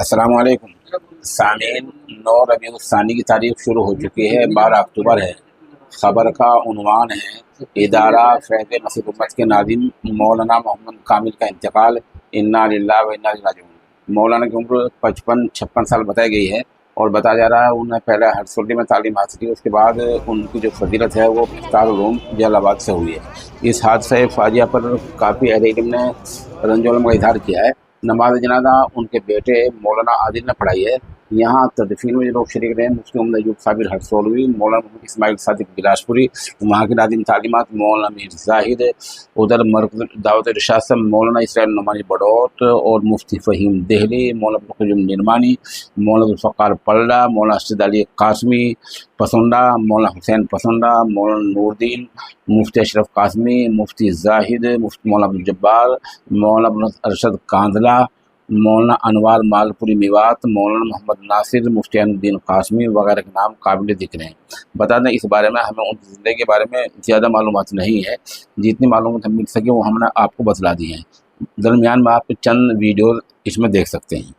السلام علیکم سامعین، 9 ربیع الثانی کی تاریخ شروع ہو چکی ہے، 12 اکتوبر ہے۔ خبر کا عنوان ہے ادارہ فیض مسیح امت کے ناظم مولانا محمد کامل کا انتقال، انا للہ و انا الیہ راجعون۔ مولانا کی عمر 55-56 سال بتائی گئی ہے اور بتایا جا رہا ہے انہوں نے پہلے ہرسولی میں تعلیم حاصل کی، اس کے بعد ان کی جو فضیلت ہے وہ مفتاح العلوم جلال آباد سے ہوئی ہے۔ اس حادثہ فاجعہ پر کافی اہل علم نے رنج و غم کا اظہار کیا ہے۔ نماز جنازہ ان کے بیٹے مولانا عادل نے پڑھائی ہے۔ یہاں تدفین میں جو لوگ شریک رہے ہیں مفتی محمد ایوب صابر ہرسولوی، مولانا محمد اسماعیل صادق بلاسپوری، وہاں کے ناظم تعلیمات مولانا میر زاہد، ادھر مرکز دعوت ارشاد سے مولانا اسرائیل نعمانی بڑوت اور مفتی فہیم دہلی، مولانا عبدالقیوم نعمانی، مولانا ذوالفقار پلڑا، مولانا اسد علی قاسمی پسندہ، مولانا حسین پسندہ، مولانا نور الدین، مفتی اشرف قاسمی، مفتی زاہد، مفتی مولانا عبدالجبار، مولانا ارشد کاندلہ، مولانا انوار مالپوری میوات، مولانا محمد ناصر، مفتی عین الدین قاسمی وغیرہ کے نام قابل ذکر ہیں۔ بتا دیں اس بارے میں ہمیں ان کی زندگی کے بارے میں زیادہ معلومات نہیں ہے، جتنی معلومات ہم مل سکے وہ ہم نے آپ کو بتلا دی ہیں۔ درمیان میں آپ چند ویڈیوز اس میں دیکھ سکتے ہیں۔